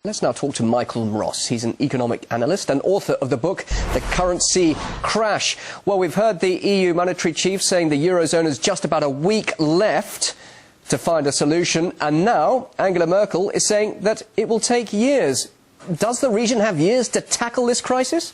Let's now talk to Michael Mross. He's an economic analyst and author of the book, The Currency Crash. Well, we've heard the EU monetary chief saying the Eurozone has just about a week left to find a solution, and now Angela Merkel is saying that it will take years. Does the region have years to tackle this crisis?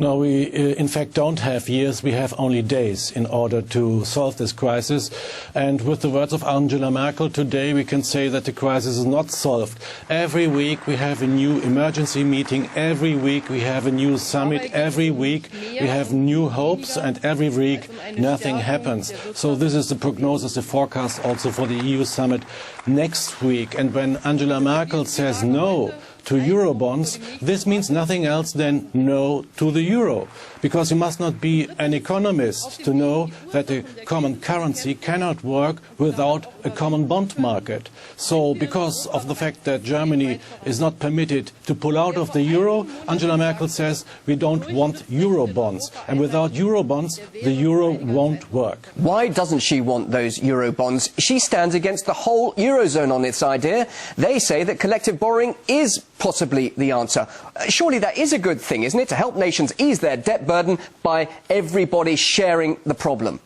No, we in fact don't have years, we have only days in order to solve this crisis. And with the words of Angela Merkel today, we can say that the crisis is not solved. Every week we have a new emergency meeting, every week we have a new summit, every week we have new hopes, and every week nothing happens. So this is the prognosis, the forecast also for the EU summit next week. And when Angela Merkel says no to Eurobonds, this means nothing else than no to the euro. Because you must not be an economist to know that a common currency cannot work without a common bond market. So because of the fact that Germany is not permitted to pull out of the euro, Angela Merkel says we don't want Eurobonds. And without Eurobonds, the euro won't work. Why doesn't she want those Eurobonds? She stands against the whole Eurozone on this idea. They say that collective borrowing is possibly the answer. Surely that is a good thing, isn't it, to help nations ease their debt burden by everybody sharing the problem?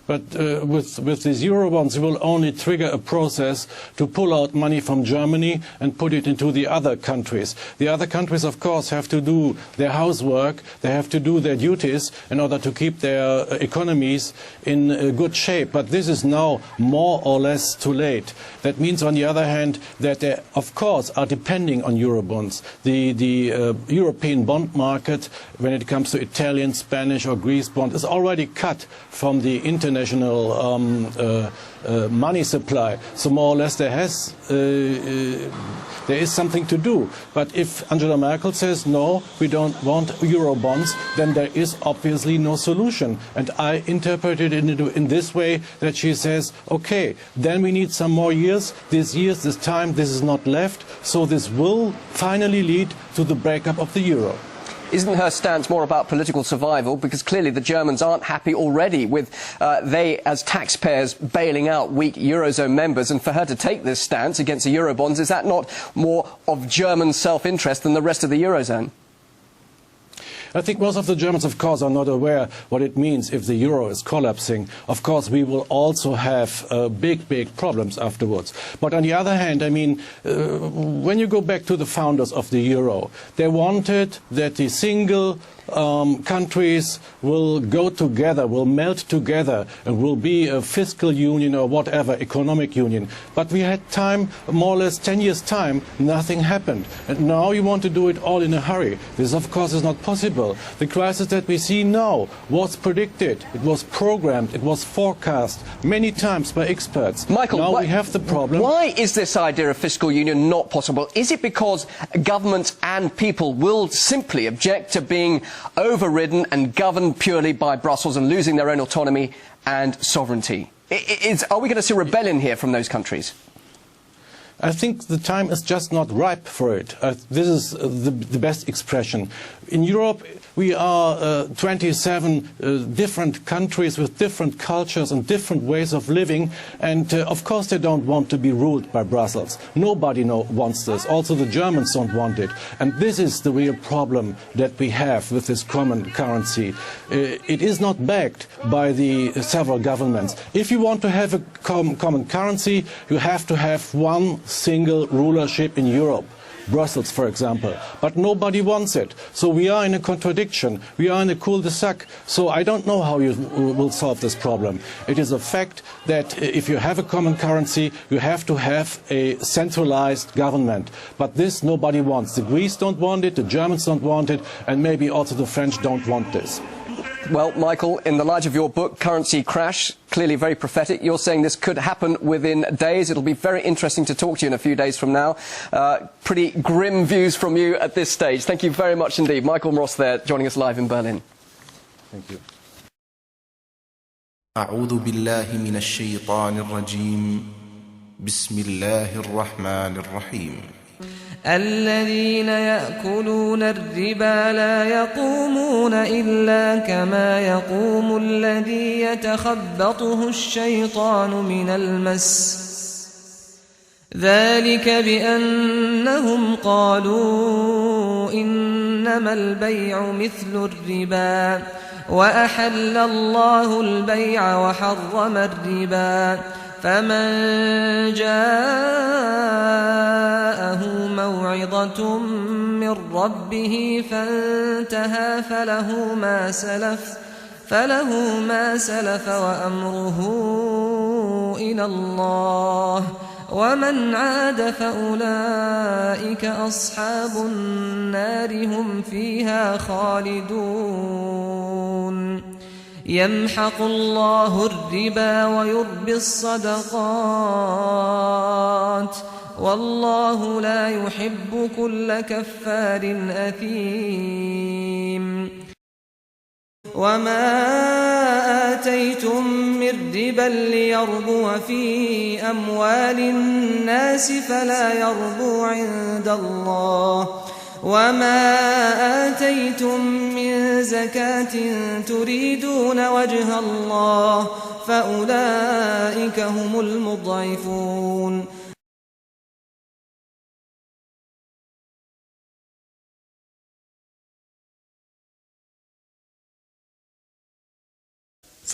But with these Eurobonds, you will only trigger a process to pull out money from Germany and put it into the other countries. The other countries, of course, have to do their housework, they have to do their duties in order to keep their economies in good shape. But this is now more or less too late. That means, on the other hand, that they, of course, are depending on Eurobonds. The European bond market, when it comes to Italian, Spanish or Greece bond, is already cut from the international money supply. So more or less there is something to do. But if Angela Merkel says no, we don't want Eurobonds, then there is obviously no solution. And I interpret it in this way, that she says, okay, then we need some more years. This time, this is not left. So this will finally lead to the breakup of the euro. Isn't her stance more about political survival? Because clearly the Germans aren't happy already with they, as taxpayers, bailing out weak Eurozone members. And for her to take this stance against the Eurobonds, is that not more of German self-interest than the rest of the Eurozone? I think most of the Germans, of course, are not aware what it means if the euro is collapsing. Of course, we will also have big problems afterwards. But on the other hand, I mean, when you go back to the founders of the euro, they wanted that the single countries will go together, will melt together, and will be a fiscal union or whatever, economic union. But we had time, more or less 10 years' time, nothing happened. And now you want to do it all in a hurry. This, of course, is not possible. The crisis that we see now was predicted, it was programmed, it was forecast many times by experts. Michael, now we have the problem. Why is this idea of fiscal union not possible? Is it because governments and people will simply object to being overridden and governed purely by Brussels and losing their own autonomy and sovereignty? Are we going to see rebellion here from those countries? I think the time is just not ripe for it. This is the best expression. In Europe, we are 27 different countries with different cultures and different ways of living, and of course they don't want to be ruled by Brussels. Nobody wants this. Also the Germans don't want it. And this is the real problem that we have with this common currency. It is not backed by the several governments. If you want to have a common currency, you have to have one single rulership in Europe. Brussels, for example, but nobody wants it. So we are in a contradiction. We are in a cul-de-sac. So I don't know how you will solve this problem. It is a fact that if you have a common currency, you have to have a centralized government. But this nobody wants. The Greeks don't want it, the Germans don't want it, and maybe also the French don't want this. Well, Michael, in the light of your book, Currency Crash, clearly very prophetic, you're saying this could happen within days. It'll be very interesting to talk to you in a few days from now. Pretty grim views from you at this stage. Thank you very much indeed. Michael Mross there, joining us live in Berlin. Thank you. أعوذ بالله من الشيطان الرجيم بسم الله الرحمن الرحيم الذين يأكلون الربا لا يقومون إلا كما يقوم الذي يتخبطه الشيطان من المس ذلك بأنهم قالوا إنما البيع مثل الربا وأحل الله البيع وحرم الربا فمن جاءه موعظة من ربه فانتهى فله ما سلف وأمره إلى الله ومن عاد فأولئك أصحاب النار هم فيها خالدون يمحق الله الربا ويربي الصدقات والله لا يحب كل كفار أثيم وما آتيتم من ربا ليربو في أموال الناس فلا يربو عند الله وما آتيتم من زكاة تريدون وجه الله فأولئك هم المضعفون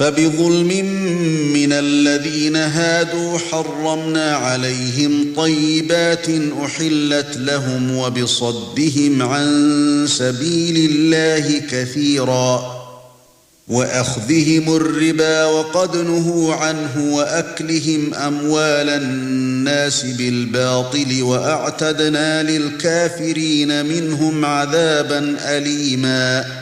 فبظلم من الذين هادوا حرمنا عليهم طيبات أحلت لهم وبصدهم عن سبيل الله كثيرا وأخذهم الربا وقد نهوا عنه وأكلهم أموال الناس بالباطل وأعتدنا للكافرين منهم عذابا أليما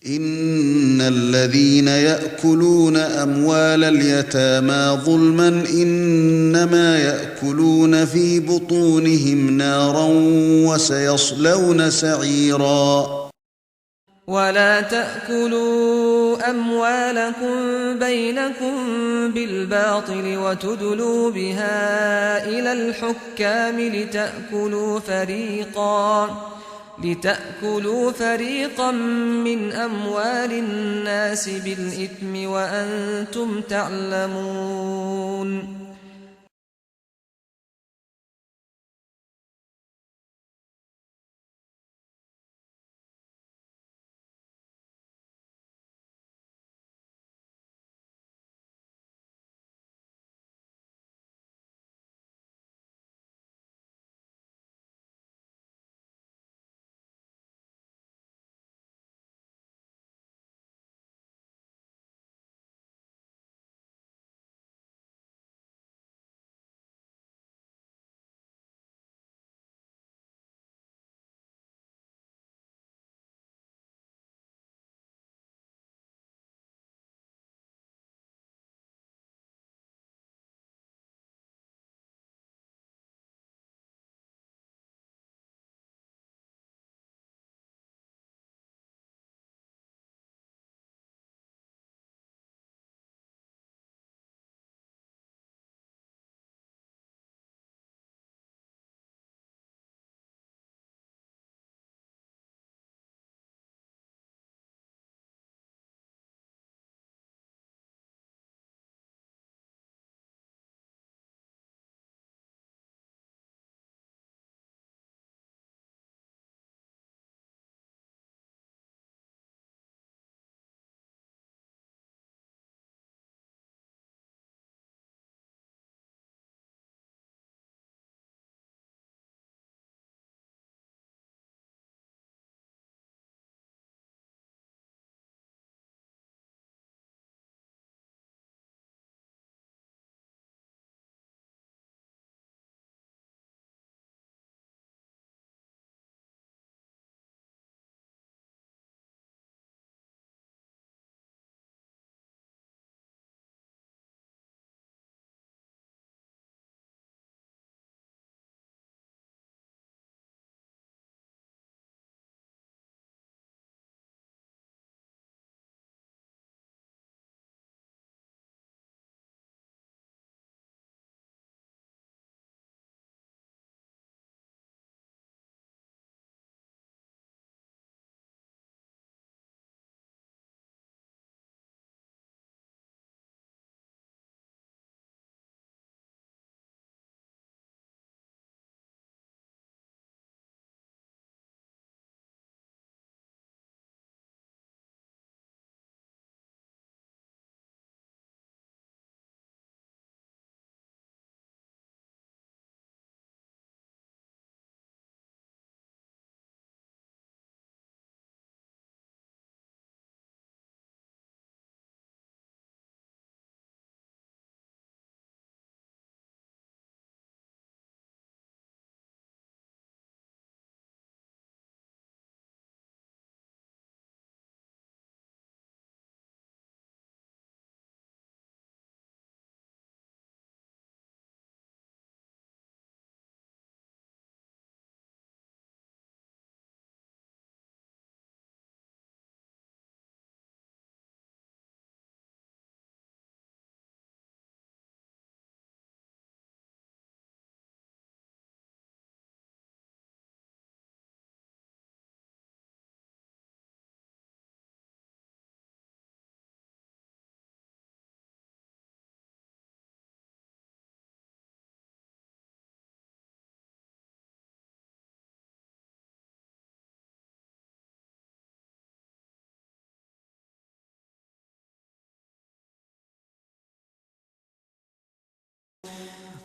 إن الذين يأكلون أموال اليتامى ظلما إنما يأكلون في بطونهم نارا وسيصلون سعيرا ولا تأكلوا أموالكم بينكم بالباطل وتدلوا بها إلى الحكام لتأكلوا فريقا من أموال الناس بالإثم وأنتم تعلمون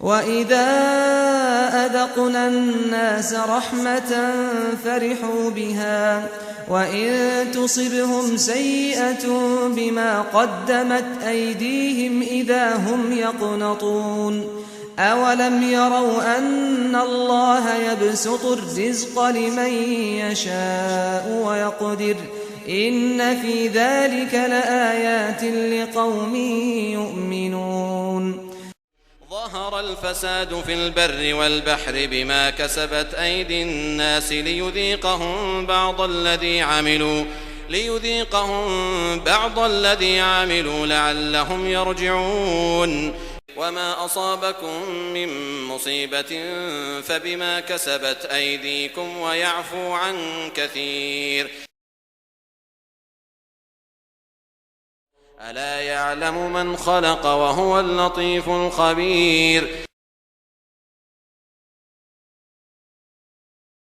وإذا أذقنا الناس رحمة فرحوا بها وإن تصبهم سيئة بما قدمت أيديهم إذا هم يقنطون أولم يروا أن الله يبسط الرزق لمن يشاء ويقدر إن في ذلك لآيات لقوم يؤمنون ظهر الفساد في البر والبحر بما كسبت أيدي الناس ليذيقهم بعض الذي عملوا لعلهم يرجعون وما أصابكم من مصيبة فبما كسبت أيديكم ويعفو عن كثير ألا يعلم من خلق وهو اللطيف الخبير